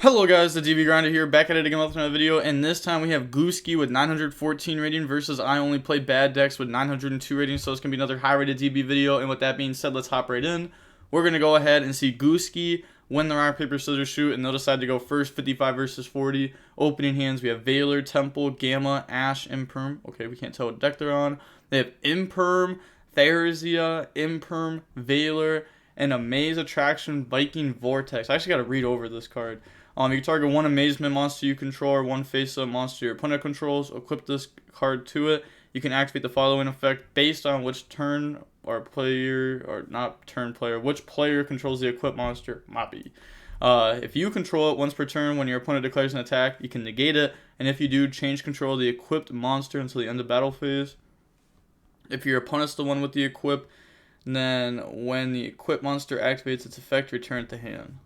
Hello guys, the DB Grinder here, back at it again with another video, and this time we have Gooski with 914 rating versus I only play bad decks with 902 rating, so it's going to be another high rated DB video. And with that being said, let's hop right in. We're going to go ahead and see Gooski win the rock, paper, scissors, shoot, and they'll decide to go first, 55 versus 40. Opening hands, we have Valor, Temple, Gamma, Ash, Imperm. Okay, we can't tell what deck they're on. They have Imperm, Therzia, Imperm, Valor, and Amaze Attraction, Viking Vortex. I actually got to read over this card. You can target one amazement monster you control or one face-up monster your opponent controls. Equip this card to it. You can activate the following effect based on which turn or player, or not turn player, which player controls the equipped monster. Might be. If you control it once per turn when your opponent declares an attack, you can negate it. And if you do, change control of the equipped monster until the end of battle phase. If your opponent's the one with the equip, then when the equipped monster activates its effect, return it to hand.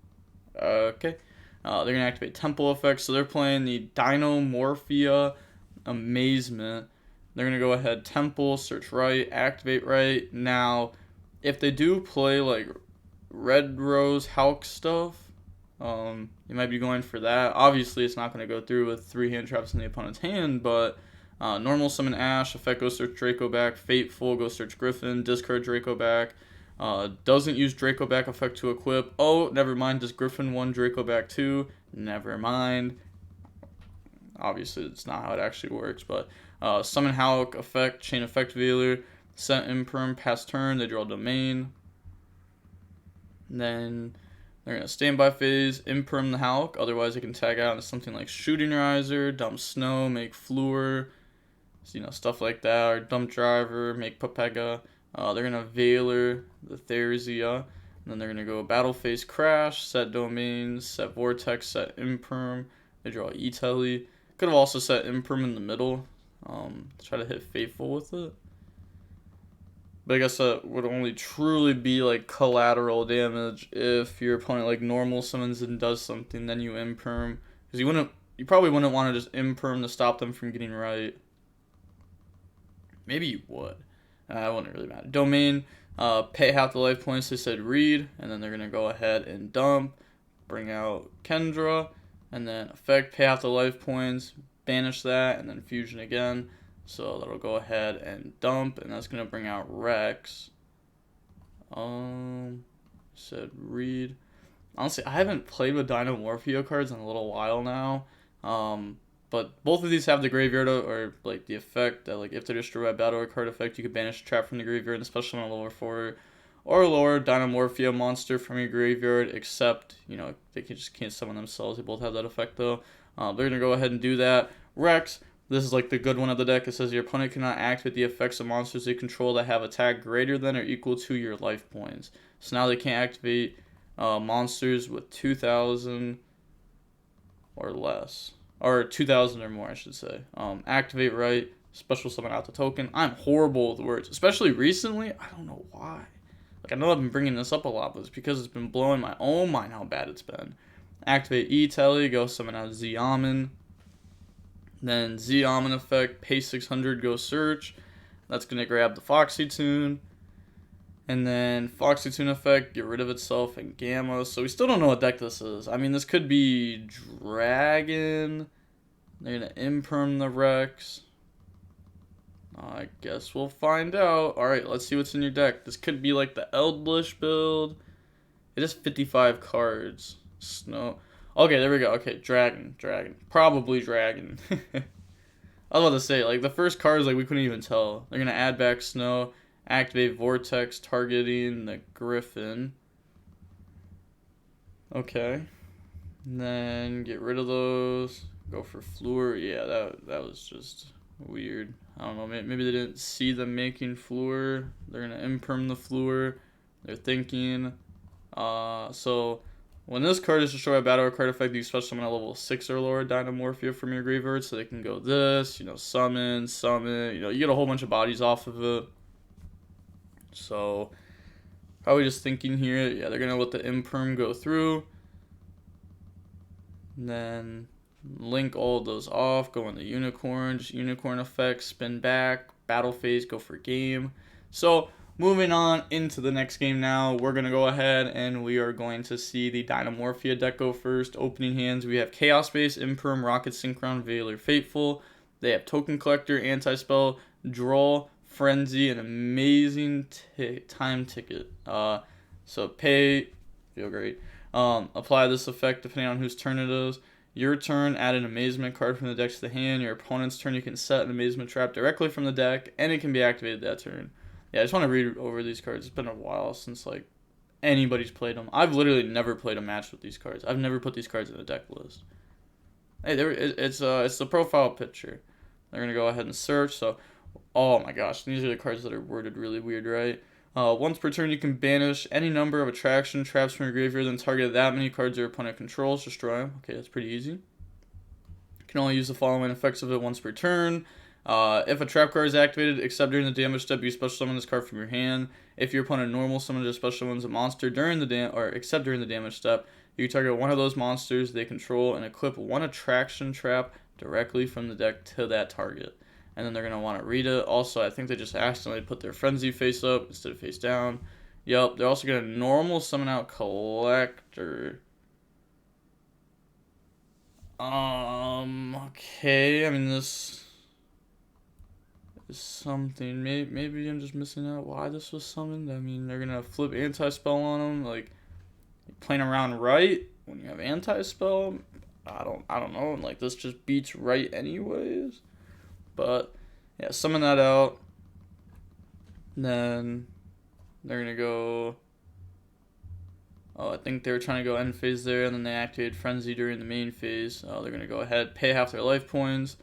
Okay. They're going to activate Temple effects, so they're playing the Dinomorphia Amazement. They're going to go ahead, Temple, search right, activate right. Now, if they do play like Red Rose Hulk stuff, you might be going for that. Obviously, it's not going to go through with 3 hand traps in the opponent's hand, but normal summon Ash, effect go search Draco back, Fateful, go search Griffin, discard Draco back. Doesn't use Draco back effect to equip. Oh, never mind. Does Griffin 1 Draco back 2? Never mind. Obviously, it's not how it actually works, but summon Hawk effect, chain effect Valor, set Imperm, pass turn, they draw domain. And then they're going to standby phase, Imperm the Hawk, otherwise they can tag out into something like Shooting Riser, Dump Snow, make Fluor, stuff like that, or Dump Driver, make Papega. They're going to Valor the Therzia, and then they're going to go Battle Phase Crash, set Domains, set Vortex, set Imperm. They draw E-Telly. Could have also set Imperm in the middle, try to hit Faithful with it. But I guess that would only truly be like collateral damage if your opponent like normal summons and does something, then you Imperm. Because you probably wouldn't want to just Imperm to stop them from getting right. Maybe you would. It wouldn't really matter. Domain, pay half the life points, they said read, and then they're going to go ahead and dump, bring out Kendra, and then effect, pay half the life points, banish that, and then fusion again. So that'll go ahead and dump, and that's going to bring out Rex. Said read. Honestly, I haven't played with Dinomorphia cards in a little while now. But both of these have the graveyard, or like the effect that like if they're destroyed by battle or card effect, you can banish a trap from the graveyard, especially on a lower 4 or lower Dinomorphia monster from your graveyard, except, they just can't summon themselves. They both have that effect though. They're going to go ahead and do that. Rex, this is like the good one of the deck. It says your opponent cannot activate the effects of monsters they control that have attack greater than or equal to your life points. So now they can't activate monsters with 2,000 or less. Or 2,000 or more, I should say. Activate right, special summon out the token. I'm horrible with words, especially recently. I don't know why. Like, I know I've been bringing this up a lot, but it's because it's been blowing my own mind how bad it's been. Activate E-Telly, go summon out Z-Almond. Then Z-Almond effect, pay 600, go search. That's going to grab the Foxy Tune. And then Foxy Tune effect, get rid of itself, and Gamma. So we still don't know what deck this is. I mean, this could be Dragon. They're going to Imperm the Rex. I guess we'll find out. Alright, let's see what's in your deck. This could be like the Eldlish build. It is 55 cards. Snow. Okay, there we go. Okay, Dragon. Probably Dragon. I was about to say, like, the first cards, like, we couldn't even tell. They're going to add back Snow. Activate Vortex, targeting the Griffin. Okay. And then get rid of those. Go for Fluor. Yeah, that was just weird. I don't know. Maybe they didn't see them making Fluor. They're going to Imperm the Fluor. They're thinking. So when this card is destroyed by battle or card effect, you special summon a level 6 or lower Dinomorphia from your graveyard. So they can go this, summon. You get a whole bunch of bodies off of it. So, probably just thinking here, yeah, they're going to let the Imperm go through. And then link all of those off, go into Unicorn, just Unicorn effect, spin back, battle phase, go for game. So, Moving on into the next game now, we're going to go ahead and we are going to see the Dinomorphia deck go first. Opening hands, we have Chaos Base, Imperm, Rocket Synchron, Veiler, Fateful. They have Token Collector, Anti-Spell, Draw, Frenzy, and amazing time ticket. So pay, feel great. Apply this effect depending on whose turn it is. Your turn, add an Amazement card from the deck to the hand. Your opponent's turn, you can set an Amazement trap directly from the deck, and it can be activated that turn. Yeah, I just want to read over these cards. It's been a while since like anybody's played them. I've literally never played a match with these cards. I've never put these cards in the deck list. Hey, it's the profile picture. They're gonna go ahead and search. So, oh my gosh, these are the cards that are worded really weird, right? Once per turn, you can banish any number of attraction traps from your graveyard, then target that many cards your opponent controls, destroy them. Okay, that's pretty easy. You can only use the following effects of it once per turn. If a trap card is activated, except during the damage step, you special summon this card from your hand. If your opponent normal summons or special summons a monster during the except during the damage step, you target one of those monsters they control and equip one attraction trap directly from the deck to that target. And then they're gonna want to read it. Also, I think they just accidentally put their frenzy face up instead of face down. Yep, they're also gonna normal summon out collector. Okay, I mean this something. Maybe I'm just missing out why this was summoned. I mean, they're gonna flip anti-spell on them, like playing around right when you have anti-spell. I don't know. And like this just beats right anyways. But yeah, summon that out. Then they're gonna go. Oh, I think they were trying to go end phase there, and then they activated Frenzy during the main phase. They're gonna go ahead, pay half their life points,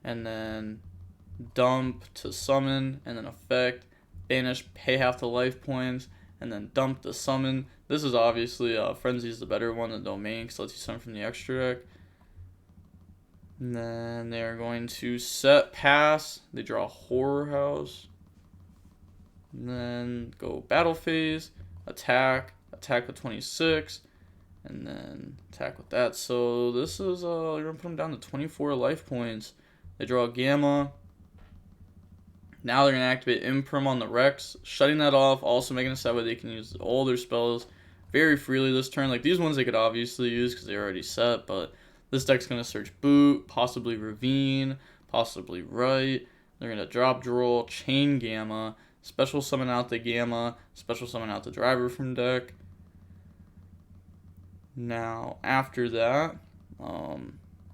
and then dump to summon, and then effect, banish, pay half the life points, and then dump to summon. This is obviously Frenzy is the better one than Domain because it lets you summon from the extra deck. And then they're going to set pass. They draw Horror House. And then go battle phase, attack with 26, and then attack with that. So this is you're gonna put them down to 24 life points. They draw Gamma. Now they're going to activate Imperm on the Rex, shutting that off, also making it so that way they can use all their spells very freely this turn. Like, these ones they could obviously use because they're already set, but this deck's going to search Boot, possibly Ravine, possibly Right. They're going to drop Droll, Chain Gamma, special summon out the Gamma, special summon out the Driver from deck. Now, after that,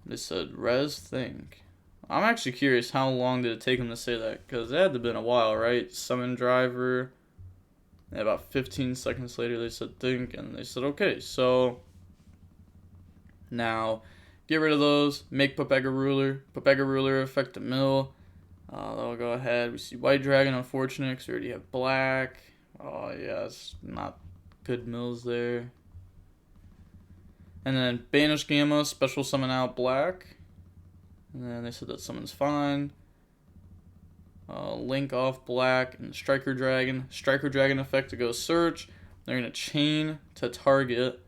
they said Res Think. I'm actually curious how long did it take them to say that, because it had to have been a while, right? Summon Driver, and about 15 seconds later they said think, and they said okay. So now get rid of those, make Papega Ruler affect the mill. They'll go ahead. We see White Dragon, unfortunate because we already have black. Oh yeah, it's not good mills there. And then banish Gamma, special summon out black. And then they said that summon's fine. Link off black and Striker Dragon. Striker Dragon effect to go search. They're going to chain to target.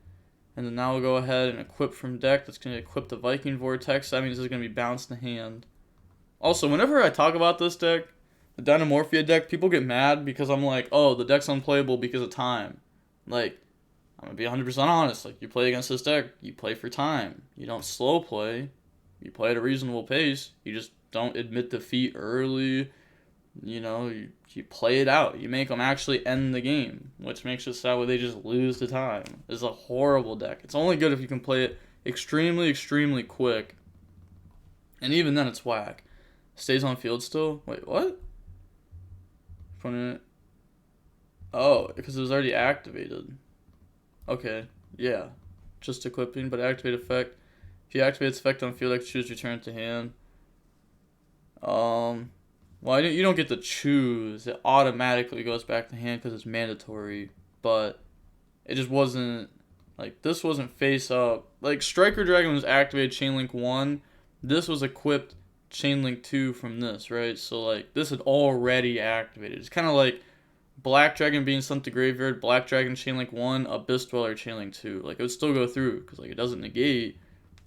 And then now we'll go ahead and equip from deck. That's going to equip the Viking Vortex. That means this is going to be bounced in the hand. Also, whenever I talk about this deck, the Dinomorphia deck, people get mad because I'm like, oh, the deck's unplayable because of time. Like, I'm going to be 100% honest. Like, you play against this deck, you play for time. You don't slow play. You play at a reasonable pace. You just don't admit defeat early. You know, you play it out. You make them actually end the game, which makes it so that way they just lose the time. It's a horrible deck. It's only good if you can play it extremely, extremely quick. And even then, it's whack. Stays on field still? Wait, what? Oh, because it was already activated. Okay, yeah. Just equipping, but activate effect. If you activate its effect on field, like choose return it to hand. Well, you don't get to choose. It automatically goes back to hand because it's mandatory. But it just wasn't, like, this wasn't face up. Like, Striker Dragon was activated Chainlink 1. This was equipped Chainlink 2 from this, right? So, like, this had already activated. It's kind of like Black Dragon being sent to graveyard, Black Dragon Chainlink 1, Abyss Dweller Chainlink 2. Like, it would still go through because, like, it doesn't negate.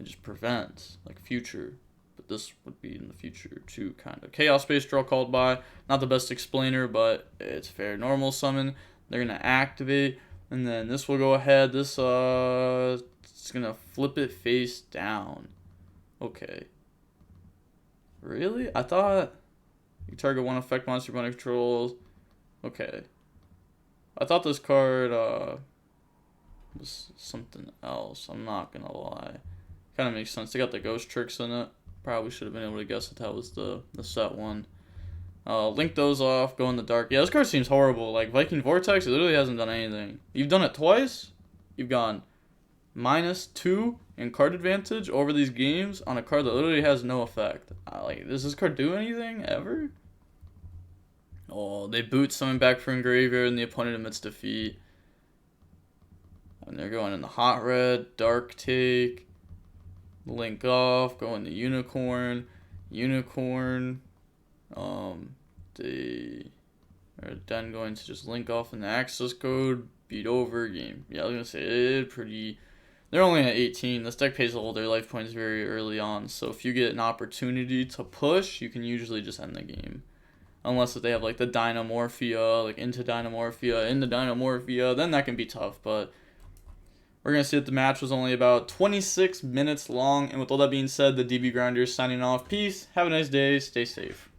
It just prevents, like, future. but this would be in the future too, kind of. Chaos Space Draw called by. Not the best explainer, but it's fair. Normal summon. They're going to activate, and then this will go ahead. This, it's going to flip it face down. Okay. Really? I thought you target one effect monster opponent controls. Okay. I thought this card was something else. I'm not gonna lie. Kind of makes sense. They got the ghost tricks in it. Probably should have been able to guess that was the set one. Link those off. Go in the dark. Yeah, this card seems horrible. Like Viking Vortex, it literally hasn't done anything. You've done it twice. You've gone -2 in card advantage over these games on a card that literally has no effect. Like, does this card do anything ever? Oh, they boot someone back from graveyard and the opponent admits defeat. And they're going in the hot red, dark take, link off, going to unicorn, they are then going to just link off in the access code, beat over game. Yeah, I was gonna say they're only at 18. This deck pays all their life points very early on, so if you get an opportunity to push, you can usually just end the game. Unless if they have like the Dinomorphia, like into Dinomorphia, then that can be tough. But we're going to see that the match was only about 26 minutes long. And with all that being said, the DB Grinder is signing off. Peace. Have a nice day. Stay safe.